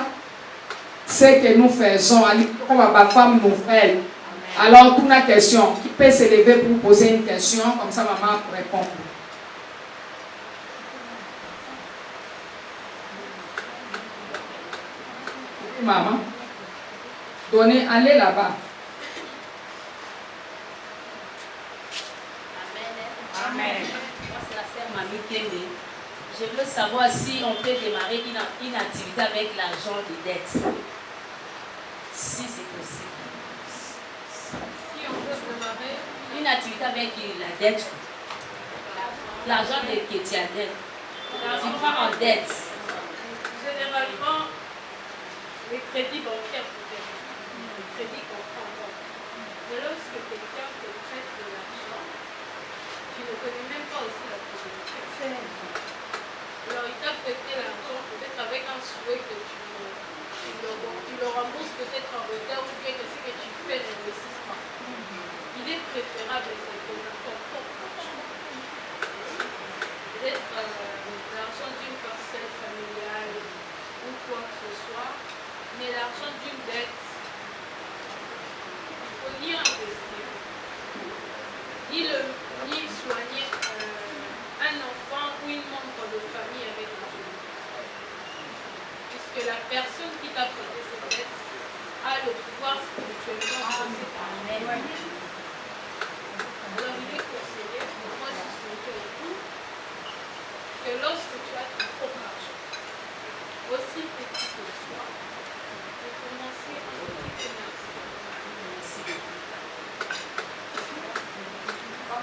ce que nous faisons. Comme ma femme nous fait. Alors, toute la question, qui peut se lever pour poser une question, comme ça maman répond. Maman, donnez, allez là-bas. Amen. Moi, c'est la sœur Mamie Kende. Je veux savoir si on peut démarrer une activité avec l'argent de dette. Si c'est possible. Si on peut démarrer une activité avec la dette. L'argent de Kétiadette. Tu prends en dette. généralement les crédits bancaires peut-être. Les crédits qu'on prend en banque. Mais lorsque quelqu'un te prête de l'argent, tu ne connais même pas aussi la problématique. Alors il t'a prêté l'argent peut-être avec un souhait que tu le rembourses peut-être en retard ou bien que ce que tu fais n'investisse pas. Il est préférable de donner ton propre argent. Peut-être l'argent d'une parcelle familiale ou quoi que ce soit, mais l'argent d'une dette, il faut ni investir, ni soigner un enfant ou une membre de famille avec l'argent. Puisque la personne qui t'a prêté cette dette a le pouvoir spirituellement de cet argent. Alors il est conseillé, pour moi je suis et tout, que lorsque tu as ton propre argent, aussi petit que soit, de commencer un petit commerce.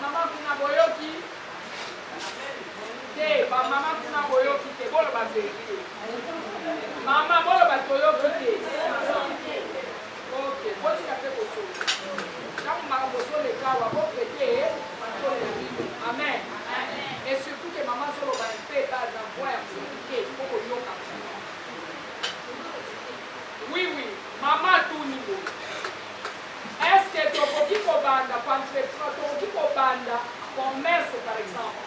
Maman kuna boyoki. Te, maman kuna boyoki te, bolo ba vérité. Maman bolo ba toyoki te. OK, boti ka pe koso. Quand maman koso le kawa, bo prêter, amen. Et surtout que maman solo ba pe ba dans boya communiquer, faut ko yoka. Oui, maman tout niveau. Est-ce que tu peux kobanda kobanda commerce par exemple?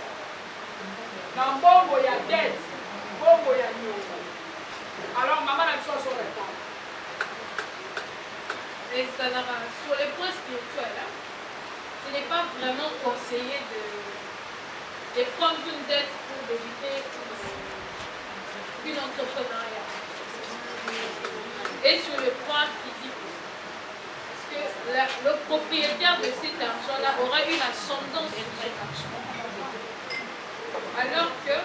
Dans bongo ya dette, bongo ya nyongo. Alors maman a besoin de répondre. Et ça sur les points spirituels, hein, ce n'est pas vraiment conseillé de prendre une dette pour débuter une entrepreneuriat. Et sur le plan physique, parce que le propriétaire de cet argent-là aura une ascendance sur cet argent. Alors que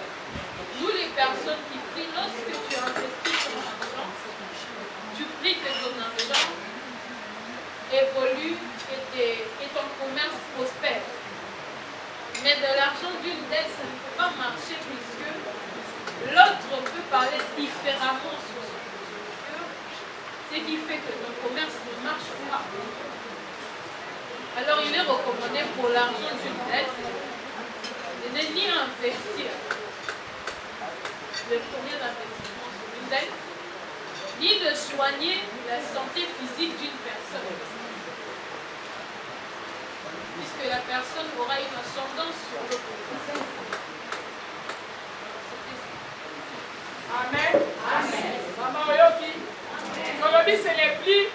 nous, les personnes qui prient, lorsque tu investis ton argent, tu pries que ton argent évolue et ton commerce prospère. Mais de l'argent d'une dette, ça ne peut pas marcher puisque l'autre peut parler différemment sur son producteur, ce qui fait que ton commerce ne marche pas. Alors il est recommandé pour l'argent d'une dette de ne ni investir le premier investissement sur une dette, ni de soigner la santé physique d'une personne. puisque la personne aura une ascendance sur le couple. Amen. Amen. Maman Oyoki. Aujourd'hui, c'est les plis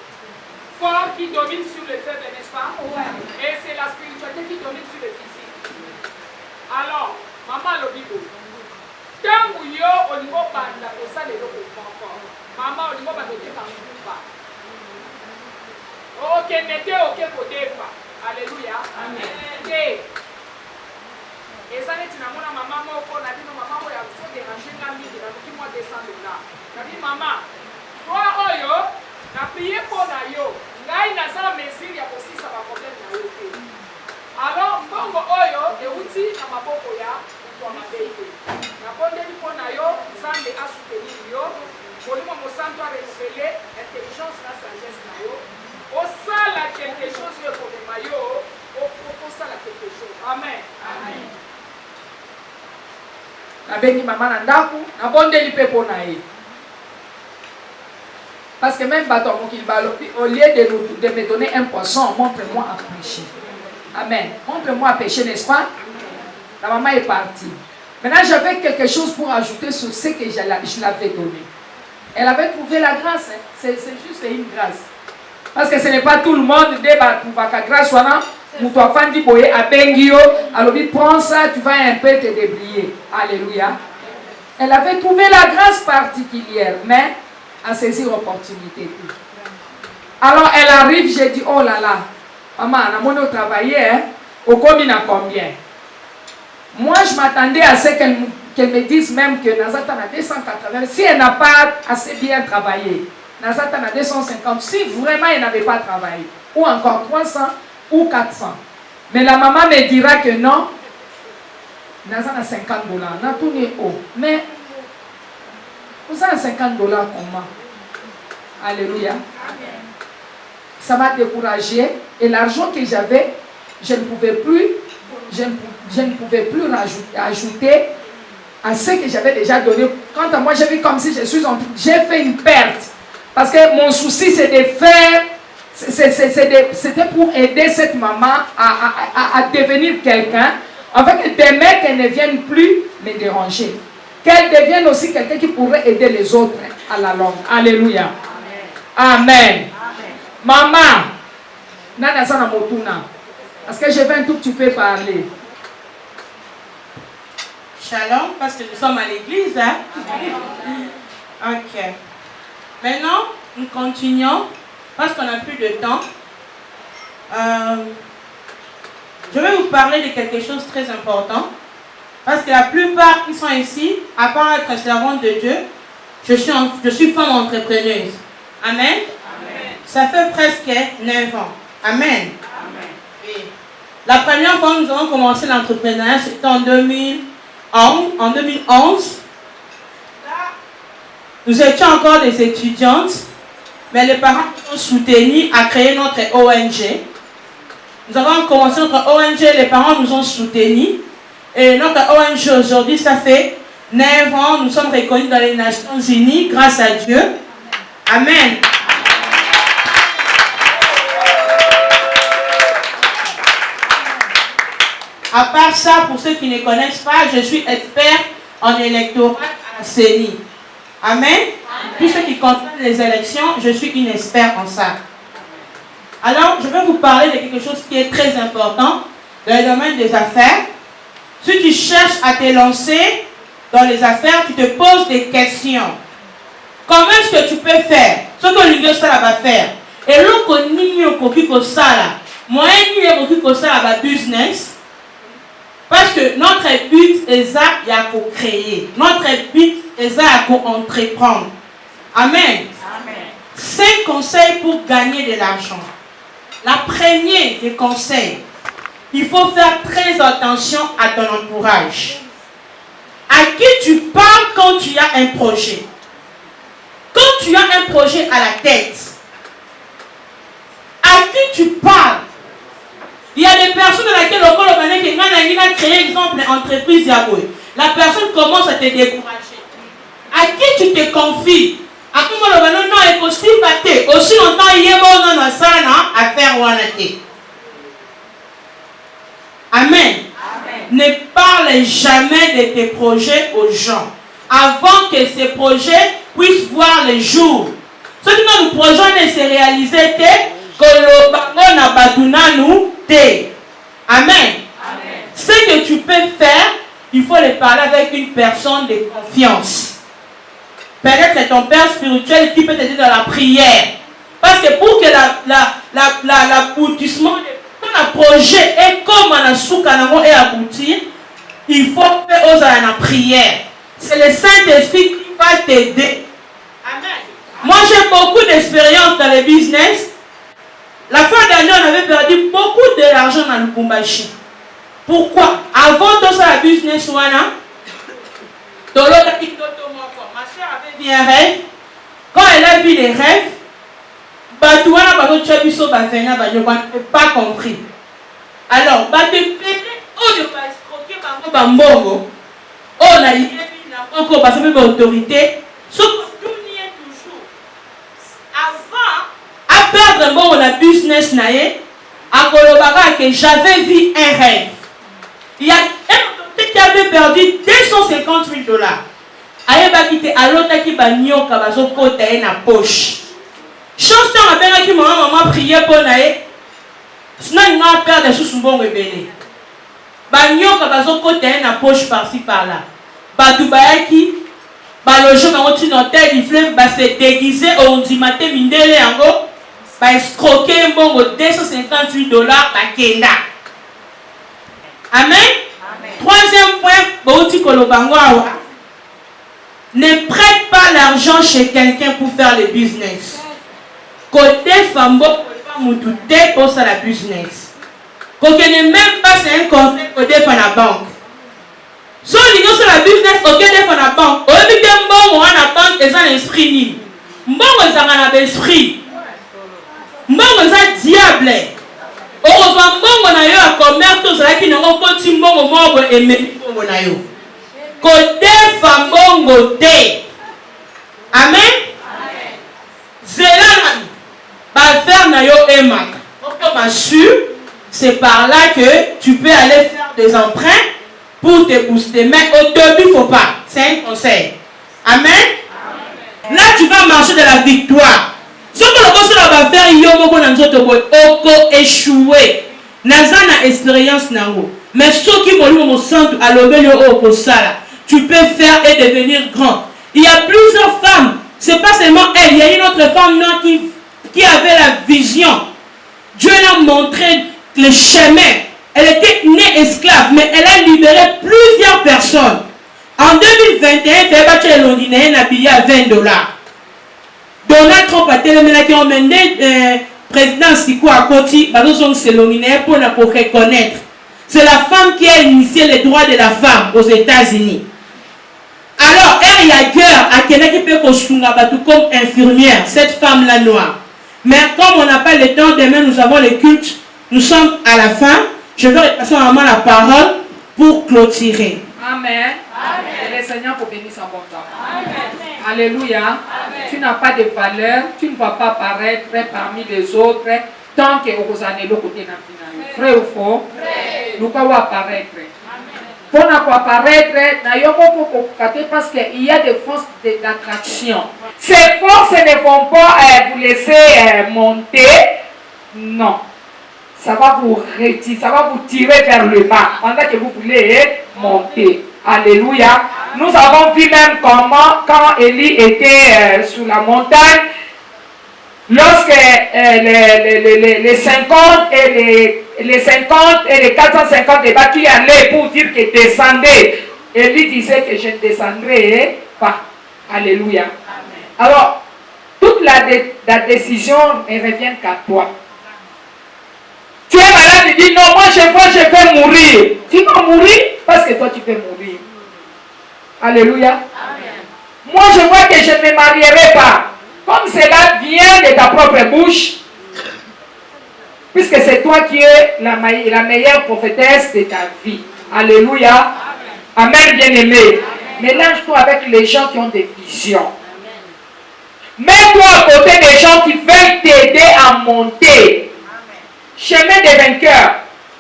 forts qui dominent sur le faible, n'est-ce pas? Et c'est la spiritualité qui domine sur le physique. Alors, maman Lobibo. Tant que yo au niveau banda pour ça les locaux encore. Maman au niveau banda de Kambuba. Ok, mettez ok pour défa. Alléluia. Amen. Et ça n'est pas mon maman moko na dit maman ko ya so déranger na mi na ki moi $200. Na dit maman, toi oyo na prier pour na yo. Ngai na ça mesure ya kosisa ba problème na yo. Alors mbongo oyo e uti na maboko ya kwa mabebe. Na bonde ni pona yo, Nzambe a soutenir yo. Molimo mosanto a révéler intelligence na sagesse na yo. Au sala quelque chose yo pour le mayo, au sala quelque chose. Amen. Amen. Na bengi maman na ndaku, na bonde ni pe pona ye. Parce que même bateau qui balopi, au lieu de me donner un poisson, montre-moi à pêcher. Amen. Montre-moi à pêcher, n'est-ce pas? La maman est partie. Maintenant, j'avais quelque chose pour ajouter sur ce que je l'avais donné. Elle avait trouvé la grâce. Hein. C'est juste une grâce. Parce que ce n'est pas tout le monde débat pour la grâce. Alors, prends ça, tu vas un peu te débrouiller. Alléluia. Elle avait trouvé la grâce particulière, mais à saisir l'opportunité. Alors, elle arrive, j'ai dit, oh là là, maman, on a travaillé, hein, au combien à combien? Moi, je m'attendais à ce qu'elle me dise même que Nazata a 280. Si elle n'a pas assez bien travaillé, Nazata a 250. Si vraiment elle n'avait pas travaillé, ou encore 300 ou 400. Mais la maman me dira que non, Nazata a $50. On a tourné haut. Mais, vous avez $50 comment? Alléluia. Ça m'a découragé. Et l'argent que j'avais, je ne pouvais plus ajouter à ce que j'avais déjà donné. Quant à moi, j'ai vu comme si j'ai fait une perte. Parce que mon souci, c'est de faire, c'était pour aider cette maman à devenir quelqu'un. En fait, demain qu'elle ne vienne plus me déranger. Qu'elle devienne aussi quelqu'un qui pourrait aider les autres à la longue. Alléluia. Amen. Amen. Maman, nana sana motuna. Parce que je vais un tout petit peu parler. Shalom, parce que nous sommes à l'église. Hein? Ok. Maintenant, nous continuons, parce qu'on n'a plus de temps. Je vais vous parler de quelque chose de très important. Parce que la plupart qui sont ici, à part être servante de Dieu, je suis femme entrepreneuse. Amen. Amen. Ça fait presque 9 ans. Amen. Amen. La première fois que nous avons commencé l'entrepreneuriat, c'était en 2011. Nous étions encore des étudiantes, mais les parents nous ont soutenus à créer notre ONG. Nous avons commencé notre ONG, les parents nous ont soutenus. Et notre ONG aujourd'hui, ça fait 9 ans, nous sommes reconnus dans les Nations Unies, grâce à Dieu. Amen. À part ça, pour ceux qui ne connaissent pas, je suis expert en électorat à la CENI. Amen. Tous ceux qui concernent les élections, je suis une experte en ça. Alors, je vais vous parler de quelque chose qui est très important dans le domaine des affaires. Si tu cherches à te lancer dans les affaires, tu te poses des questions. Comment est-ce que tu peux faire ce que l'Union va faire? Et l'autre, moi, je business. Parce que notre but est de créer. Notre but est de entreprendre. Amen. 5 conseils pour gagner de l'argent. La première des conseils, il faut faire très attention à ton entourage. À qui tu parles quand tu as un projet? Quand tu as un projet à la tête, à qui tu parles? Il y a des personnes dans lesquelles on a créé exemple entreprise Yahweh. La personne commence à te décourager. À qui tu te confies? À qui on non est possible aussi longtemps il y a bon à faire ou à Amen. Ne parle jamais de tes projets aux gens avant que ces projets puissent voir le jour. Ce qui nous projet ne se réaliser que le bango na baduna nous te. Amen. Ce que tu peux faire, il faut le parler avec une personne de confiance. Peut-être ton père spirituel qui peut t'aider dans la prière. Parce que pour que l'aboutissement de projet est comme un soukanamo et aboutir, il faut faire la prière. C'est le Saint-Esprit qui va t'aider. Amen. Moi, j'ai beaucoup d'expérience dans le business. La fin d'année, on avait perdu beaucoup d'argent dans le Lubumbashi. Pourquoi? Avant tout ça, le business, ma soeur avait vu un rêve. Quand elle a vu les rêves, Batouana n'a pas compris. Alors, on a encore parce que l'autorité, sauf que tout n'y est toujours. Avant, à perdre bon la business naïe, à Kolobara que j'avais vu un rêve. Il y a un qui avait perdu 250 000 $. Ayeba quitté à l'autre qui bagno kabazo côté na poche. Chance tant à qui maman prié pour naïe. Sinon il m'a perdu sous son bon rebelle. Bagno kabazo côté na poche par-ci par-là. Badoubayaki, balojo bango tinotel il fleuve ba se déguiser au ndimate mindele yango ba escroquer mbongo 250 000 $ ba kenda. Amen. Troisième point, bauti kolobango awa. Ne prête pas l'argent chez quelqu'un pour faire le business. Côté fambo, moutoute pour ça la business. Côté ne même pas c'est un conseil côté pour la banque. So l'union sur la business au côté pour la banque. Au lieu de bon on a la banque et un esprit ni. Bon on a un esprit. Bon on a diable. Heureusement bon on a eu un commerce tout ça qui n'ont pas continué bon au mort et même bon on a eu. Côté fambongo te. Amen. Zélan va faire na yo emak. Comme sûr, c'est par là que tu peux aller faire des emprunts pour te booster. Mais au début, il ne faut pas. C'est un conseil. Amen. Là, tu vas marcher de la victoire. Ce que le va faire, il y a échoué. Nazana expérience nango. Mais ceux qui m'ont au centre à l'obéi au sala. Tu peux faire et devenir grand. Il y a plusieurs femmes. Ce n'est pas seulement elle. Il y a une autre femme non, qui avait la vision. Dieu l'a montré le chemin. Elle était née esclave, mais elle a libéré plusieurs personnes. En 2021, elle a battu le Londinien un billet à 20 $. Donald Trump a télé qui ont mené président Siko à Koti, c'est le Londinien pour reconnaître. C'est la femme qui a initié les droits de la femme aux États-Unis. Alors, elle y a guerre à quelqu'un qui peut construire comme infirmière, cette femme-là noire. Mais comme on n'a pas le temps, demain nous avons le culte, nous sommes à la fin. Je vais repasser vraiment la parole pour clôturer. Amen. Amen. Le Seigneur pour bénir son bon temps. Amen. Alléluia. Amen. Tu n'as pas de valeur, tu ne vas pas paraître parmi les autres tant que vous allez le côté d'un final. Vrai ou faux? Nous allons apparaître. Pour apparaître, parce qu'il y a des forces d'attraction. Ces forces ne vont pas vous laisser monter. Non. Ça va vous retirer, ça va vous tirer vers le bas pendant que vous voulez monter. Alléluia. Nous avons vu même comment, quand Élie était sur la montagne, lorsque les 50 et les 450 débats qui allaient pour dire qu'ils descendaient, Élie disait que je ne descendrai pas. Alléluia. Amen. Alors, toute la décision ne revient qu'à toi. Tu es malade, tu dis non, moi je vois, je vais mourir. Tu vas mourir parce que toi tu peux mourir. Alléluia. Amen. Moi je vois que je ne me marierai pas. Comme cela vient de ta propre bouche, puisque c'est toi qui es la meilleure prophétesse de ta vie. Alléluia. Amen, Amen bien-aimé. Mélange-toi avec les gens qui ont des visions. Mets-toi à côté des gens qui veulent t'aider à monter. Chemin des vainqueurs.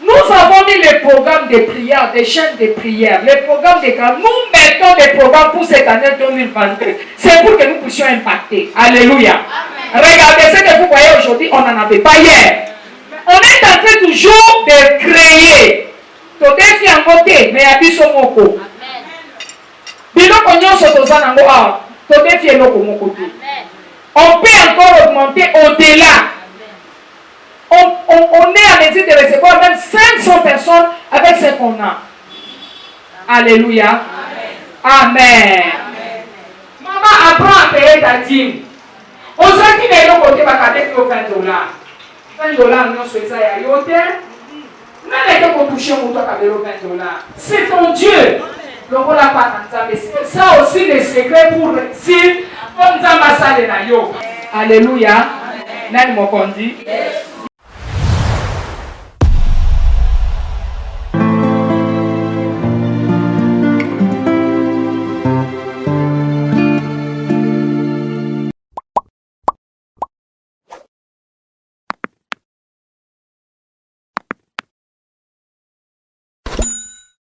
Nous avons mis les programmes de prière, des chaînes de prière, les programmes de prière. Nous mettons des programmes pour cette année 2022. C'est pour que nous puissions impacter. Alléluia. Amen. Regardez ce que vous voyez aujourd'hui, on n'en avait pas hier. On est en train toujours de créer. Tout est en côté, mais il y a moko. On peut encore augmenter au-delà. On est à mesure de recevoir même 500 personnes avec ce qu'on a. Alléluia. Amen. Amen. Maman apprend à payer ta dîme. On sait qu'il est là côté va garder $20. $20 non c'est ça y a yote. N'a pas qu'on toucher mon toi avec $20. C'est ton Dieu. Donc on l'a pas entendu. C'est ça aussi le secret pour réussir comme ça m'a salé na yo. Alléluia. Nani mo kondi?